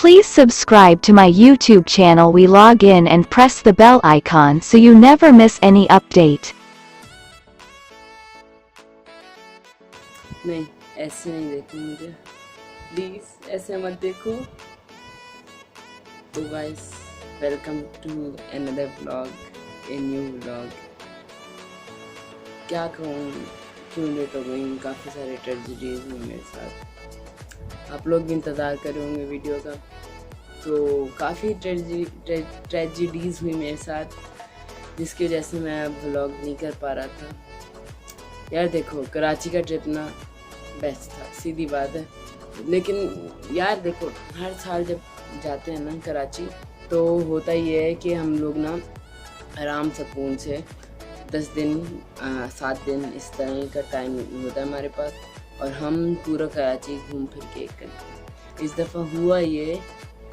Please subscribe to my YouTube channel. We log in and press the bell icon so you never miss any update. नहीं, ऐसे नहीं देखो मुझे, please ऐसे मत देखो। तो guys, welcome to another vlog, a new vlog. क्या कहूँ, क्यों लेट हो गई, काफ़ी सारे ट्रेजेडीज हुए मेरे साथ। आप लोग भी इंतज़ार कर रहे होंगे वीडियो का। तो काफ़ी ट्रेजेडीज़ हुई मेरे साथ, जिसकी वजह से मैं अब व्लॉग नहीं कर पा रहा था। यार देखो, कराची का ट्रिप ना बेस्ट था, सीधी बात है। लेकिन यार देखो, हर साल जब जाते हैं ना कराची, तो होता ये है कि हम लोग ना आराम सुकून से 10 दिन 7 दिन इस तरह का टाइम होता है हमारे पास, और हम पूरा कराची घूम फिर के करते। इस दफ़ा हुआ ये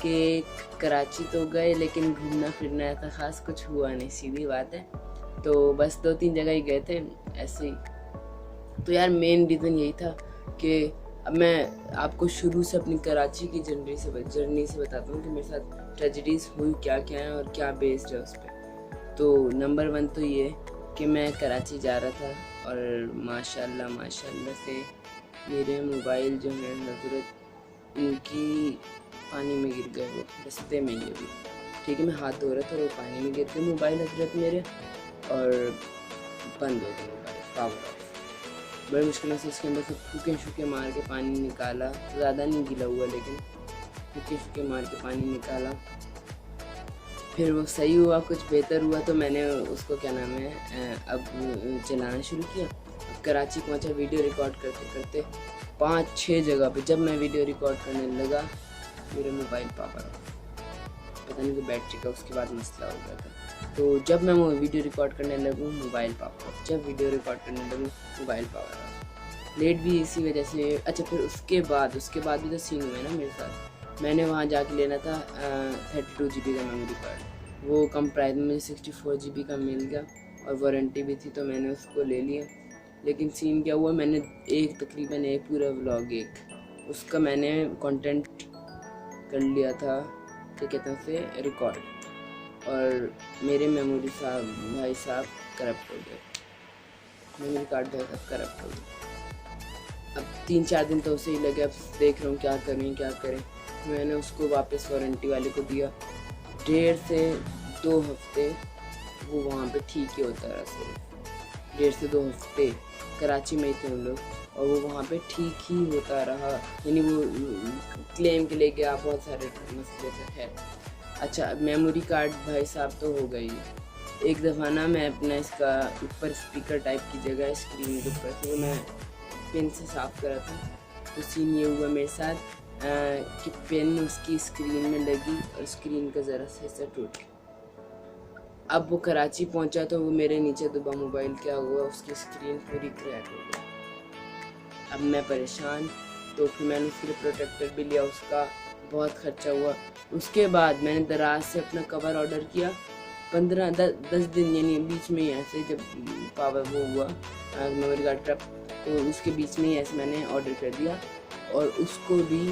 कि कराची तो गए, लेकिन घूमना फिरना ऐसा ख़ास कुछ हुआ नहीं, सीधी बात है। तो बस 2-3 जगह ही गए थे ऐसे ही। तो यार मेन रीज़न यही था कि अब मैं आपको शुरू से अपनी कराची की जर्नी से बताता हूँ कि मेरे साथ ट्रेजेडीज़ हुई क्या क्या है और क्या बेस्ड है उस पर। तो नंबर 1 तो ये कि मैं कराची जा रहा था, और माशाल्लाह से मेरे मोबाइल जो है हजरत उनकी पानी में गिर गए, वो रास्ते में ही अभी। ठीक है, मैं हाथ धो रहा था और वो पानी में गिर गए मोबाइल हजरत मेरे, और बंद हो गया मोबाइल, पावर ऑफ। बड़ी मुश्किल से उसके अंदर से फूके मार के पानी निकाला, ज़्यादा नहीं गीला हुआ, लेकिन फूके मार के पानी निकाला। फिर वो सही हुआ, कुछ बेहतर हुआ, तो मैंने उसको क्या नाम है अब चलाना शुरू किया। अब कराची पहुंचा, वीडियो रिकॉर्ड करते करते 5-6 जगह पे जब मैं वीडियो रिकॉर्ड करने लगा, मेरा मोबाइल पावर ऑफ। पता नहीं, तो बैटरी का उसके बाद मसला हो गया था। तो जब मैं वो वीडियो रिकॉर्ड करने लगूँ, मोबाइल पावर ऑफ। जब वीडियो रिकॉर्ड करने लगूँ, मोबाइल पावर ऑफ। लेट भी इसी वजह से। अच्छा, फिर उसके बाद भी तो सीन हुए ना मेरे साथ। मैंने वहाँ जाके लेना था 32 GB का मेमोरी कार्ड। वो कम प्राइस में मुझे 64 GB का मिल गया, और वारंटी भी थी, तो मैंने उसको ले लिया। लेकिन सीन क्या हुआ, मैंने तकरीबन एक पूरा व्लॉग उसका मैंने कंटेंट कर लिया था, क्या कहते हैं उसे, रिकॉर्ड, और मेरे मेमोरी भाई साहब करप्ट हो गए, मेमोरी कार्ड भाई साहब करप्ट हो गए। अब 3-4 दिन तो उसे ही लगे, अब देख रहा हूँ क्या करें। मैंने उसको वापस वारंटी वाले को दिया। 1.5 से 2 हफ्ते वो वहाँ पे ठीक ही होता रहा, सिर्फ 1.5 से 2 हफ्ते कराची में ही थे हम लोग, और वो वहाँ पे ठीक ही होता रहा। यानी वो क्लेम के लिए गया, बहुत सारे मसले थे। खैर, अच्छा, मेमोरी कार्ड भाई साहब तो हो गई। एक दफ़ा ना मैं अपना इसका ऊपर स्पीकर टाइप की जगह स्क्रीन के ऊपर से मैं पेन से साफ़ कर रहा था। तो सीन ये हुआ मेरे साथ कि पेन उसकी स्क्रीन में लगी, और स्क्रीन का ज़रा सा हिस्सा टूट गया। अब वो कराची पहुंचा तो वो मेरे नीचे दबा मोबाइल, क्या हुआ, उसकी स्क्रीन पूरी क्रैक हो गई। अब मैं परेशान, तो फिर मैंने उसके लिए प्रोटेक्टर भी लिया, उसका बहुत खर्चा हुआ। उसके बाद मैंने दराज से अपना कवर ऑर्डर किया, 10 दिन, यानी बीच में ही ऐसे जब पावर वो हुआ मेमोरी कार्ड ट्रप, तो उसके बीच में ही ऐसे मैंने ऑर्डर कर दिया, और उसको भी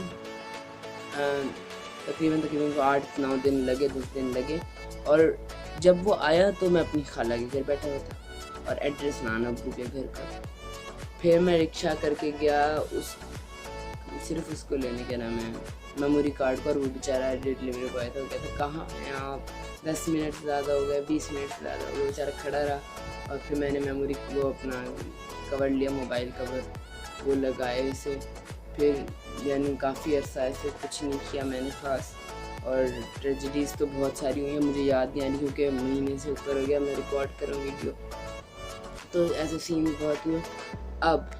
तकरीबन 8-9 दिन लगे, 10 दिन लगे। और जब वो आया तो मैं अपनी खाला के घर बैठा हुआ था, और एड्रेस लाना अब्बू के घर का। फिर मैं रिक्शा करके गया सिर्फ उसको लेने, के नाम है, मेमोरी कार्ड का। और वो बेचारा डिलीवरी बॉय था, वो कहता कहाँ हैं आप, 10 मिनट से ज़्यादा हो गए, 20 मिनट से ज़्यादा हो गए। बेचारा खड़ा रहा, और फिर मैंने मेमोरी वो अपना कवर लिया, मोबाइल कवर, वो लगाए इसे। फिर यानी काफ़ी अर्सा ऐसे कुछ नहीं किया मैंने ख़ास। और ट्रेजेडीज़ तो बहुत सारी हुई हैं, मुझे याद नहीं आ रही, क्योंकि महीने से ऊपर हो गया मैं रिकॉर्ड कर रहा हूँ वीडियो। तो ऐसे सीन बहुत हुए। अब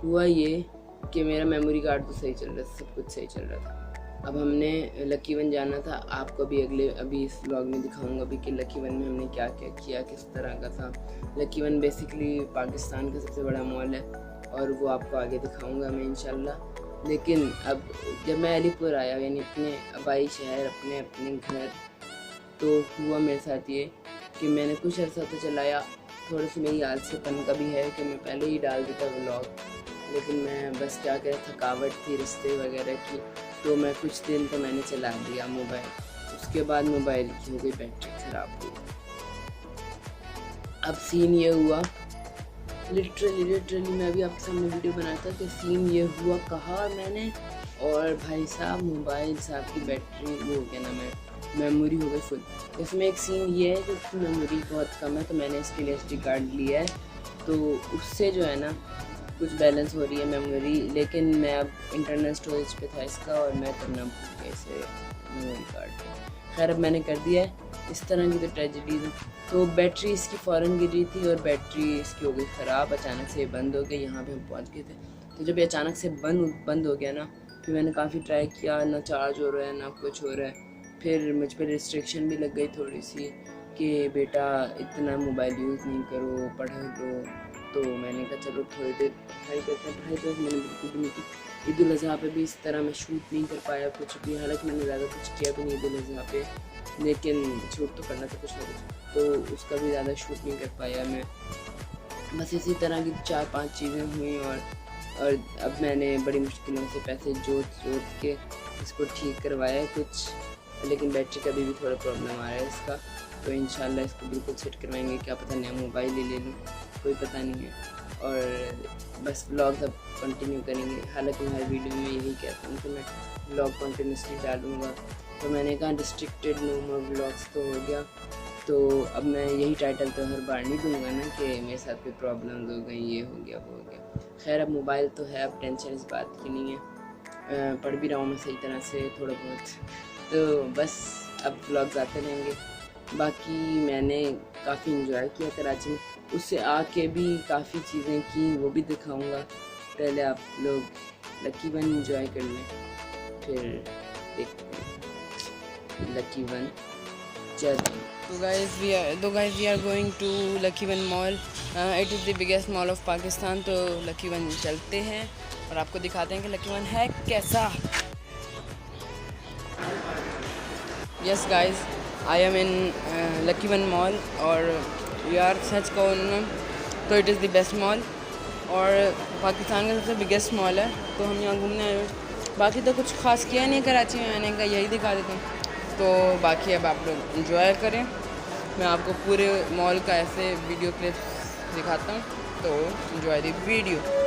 हुआ ये कि मेरा मेमोरी कार्ड तो सही चल रहा था, सब कुछ सही चल रहा था। अब हमने लकी वन जाना था, आपको अभी इस व्लॉग में दिखाऊंगा भी कि लकी वन में हमने क्या क्या किया, किस तरह का था। लकी वन बेसिकली पाकिस्तान का सबसे बड़ा मॉल है, और वो आपको आगे दिखाऊंगा मैं इंशाल्लाह। लेकिन अब जब मैं अलीपुर आया, यानी अपने आबाई शहर, अपने घर, तो हुआ मेरे साथ ये कि मैंने कुछ अर्सा तो चलाया। थोड़ी सी मेरी आलसीपन का भी है कि मैं पहले ही डाल देता व्लॉग, लेकिन मैं बस क्या करें, थकावट थी रिश्ते वगैरह की, तो मैं कुछ दिन तो मैंने चला दिया मोबाइल, उसके बाद मोबाइल की हो गई बैटरी ख़राब हुई। अब सीन ये हुआ, लिटरली मैं अभी आपके सामने वीडियो बनाया था कि सीन ये हुआ, कहा मैंने, और भाई साहब मोबाइल साहब की बैटरी वो हो गया ना, मेमोरी हो गई फुल। इसमें एक सीन ये है कि उसकी मेमोरी बहुत कम है, तो मैंने इसके लिए SD कार्ड लिया है, तो उससे जो है ना कुछ बैलेंस हो रही है मेमोरी, लेकिन मैं अब इंटरनल स्टोरेज पे था इसका और मैं करना भूल गया इसे मेमोरी कार्ड। खैर अब मैंने कर दिया है। इस तरह की तो ट्रेजेडीज है। तो बैटरी इसकी फ़ौरन गिरी थी और बैटरी इसकी हो गई ख़राब, अचानक से बंद हो गई। यहाँ पे हम पहुँच गए थे, तो जब ये अचानक से बंद हो गया ना, फिर मैंने काफ़ी ट्राई किया, ना चार्ज हो रहा है ना कुछ हो रहा है। फिर मुझ पर रिस्ट्रिक्शन भी लग गई थोड़ी सी कि बेटा इतना मोबाइल यूज़ नहीं करो, पढ़ लो। तो मैंने कहा चलो थोड़ी देर पढ़ाई करते हैं। पढ़ाई तो मैंने बिल्कुल भी नहीं की। ईद उल अज़हा पे भी इस तरह मैं शूट नहीं कर पाया कुछ भी, हालांकि मैंने ज़्यादा कुछ किया भी नहीं ईद उल अज़हा पे, लेकिन शूट तो करना था कुछ ना कुछ, तो उसका भी ज़्यादा शूट नहीं कर पाया मैं। बस इसी तरह की 4-5 चीज़ें हुई और अब मैंने बड़ी मुश्किलों से पैसे जोत के इसको ठीक करवाया है कुछ, लेकिन बैटरी का भी थोड़ा प्रॉब्लम आ रहा है इसका। तो इंशाल्लाह इसको बिल्कुल सेट करवाएंगे, क्या पता नया मोबाइल ही ले लूँ, कोई पता नहीं है। और बस व्लॉग्स अब कंटिन्यू करेंगे, हालांकि मैं हर वीडियो में यही कहता हूँ कि मैं व्लॉग कंटिन्यूसली डालूँगा। तो मैंने कहा रिस्ट्रिक्टेड नो मोर व्लॉग्स तो हो गया, तो अब मैं यही टाइटल तो हर बार नहीं दूंगा ना कि मेरे साथ कोई प्रॉब्लम्स हो गई, ये हो गया वो हो गया। खैर अब मोबाइल तो है, अब टेंशन इस बात की नहीं है। पढ़ भी रहा हूँ मैं सही तरह से थोड़ा बहुत, तो बस अब व्लॉग्स आते रहेंगे। बाकी मैंने काफ़ी इंजॉय किया कराची में, उससे आके भी काफ़ी चीज़ें की, वो भी दिखाऊंगा। पहले आप लोग लकी वन इंजॉय कर लें, फिर देखते हैं लकी वन। चलिए, तो guys we are going to lucky one mall. It is the biggest mall of Pakistan. तो लकी वन चलते हैं और आपको दिखाते हैं कि लकी वन है कैसा। Yes guys, I am in lucky one mall, और यार सच कहूँ ना तो it is the best mall और पाकिस्तान का सबसे बिगेस्ट मॉल है। तो हम यहाँ घूमने आए हैं, बाकी तो कुछ ख़ास किया नहीं कराची में, मैंने कहा यही दिखा देता हूँ। तो बाकी अब आप लोग इंजॉय करें, मैं आपको पूरे मॉल का ऐसे वीडियो क्लिप्स दिखाता हूँ, तो इंजॉय द वीडियो।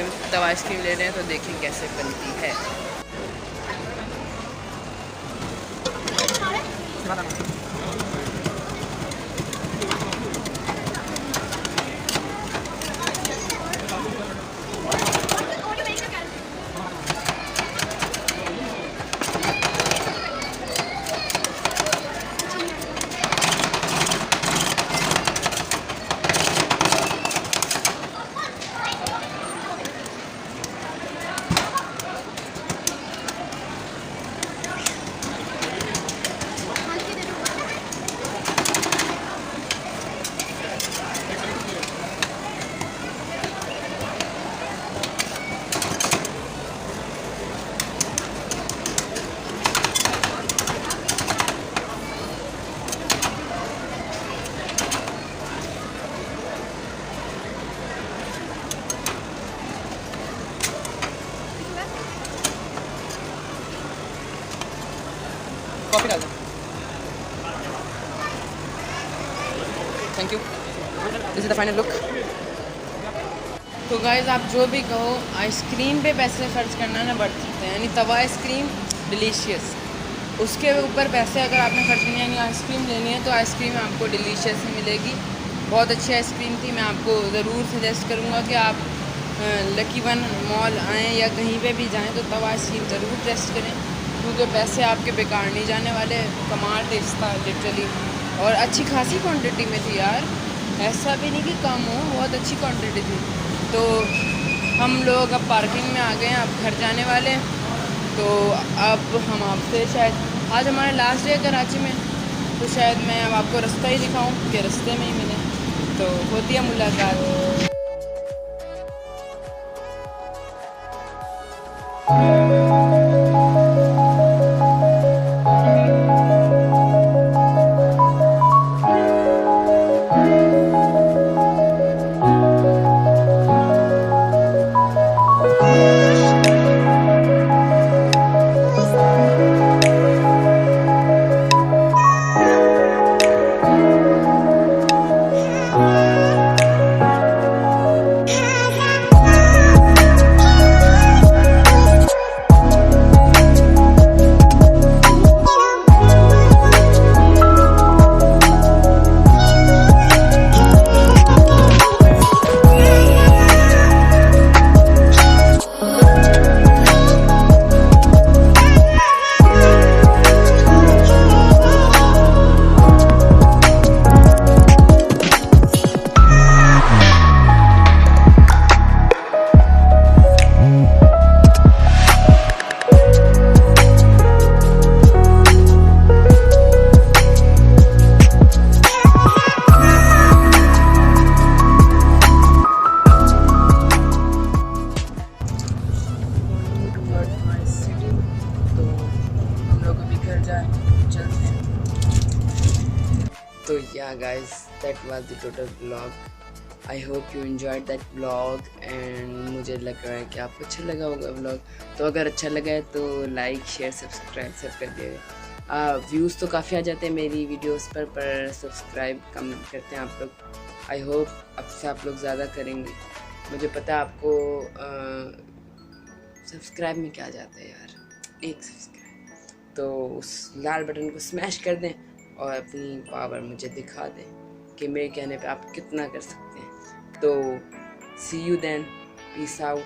पहले तवा आइसक्रीम ले रहे हैं, तो देखें कैसे बनती है। कॉफी डाल दो। Thank you. This is the final look. तो गाइस आप जो भी कहो, आइसक्रीम पे पैसे खर्च करना ना बढ़ सकते हैं, यानी तवा आइसक्रीम डिलीशियस, उसके ऊपर पैसे अगर आपने खर्च करनी है, यानी आइसक्रीम लेनी है, तो आइसक्रीम आपको डिलीशियस ही मिलेगी। बहुत अच्छी आइसक्रीम थी। मैं आपको ज़रूर सजेस्ट करूँगा कि आप लकी वन मॉल आएँ या कहीं पे भी जाएँ तो तवा आइसक्रीम ज़रूर टेस्ट करें, क्योंकि पैसे आपके बेकार नहीं जाने वाले। कमाल टेस्ट था लिटरली, और अच्छी खासी क्वांटिटी में थी यार, ऐसा भी नहीं कि कम हो, बहुत अच्छी क्वांटिटी थी। तो हम लोग अब पार्किंग में आ गए हैं, अब घर जाने वाले हैं। तो अब हम आपसे शायद, आज हमारा लास्ट डे है कराची में, तो शायद मैं अब आपको रास्ता ही दिखाऊं कि रास्ते में ही मिले, तो होती है मुलाकात। तो yeah guys, that was the total vlog. I hope you enjoyed that vlog and मुझे लग रहा है कि आपको अच्छा लगा होगा vlog। तो अगर अच्छा लगा है तो लाइक शेयर सब्सक्राइब सब कर दिएगा। व्यूज़ तो काफ़ी आ जाते हैं मेरी वीडियोस पर सब्सक्राइब कम करते हैं आप लोग। आई होप अब से आप लोग ज़्यादा करेंगे। मुझे पता है आपको सब्सक्राइब में क्या जाता है यार, एक सब्सक्राइब, तो उस लाल बटन को स्मैश कर दें और अपनी पावर मुझे दिखा दें कि मेरे कहने पे आप कितना कर सकते हैं। तो see you then, peace out,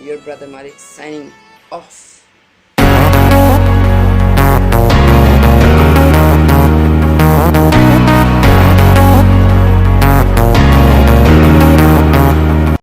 your brother Malik signing of.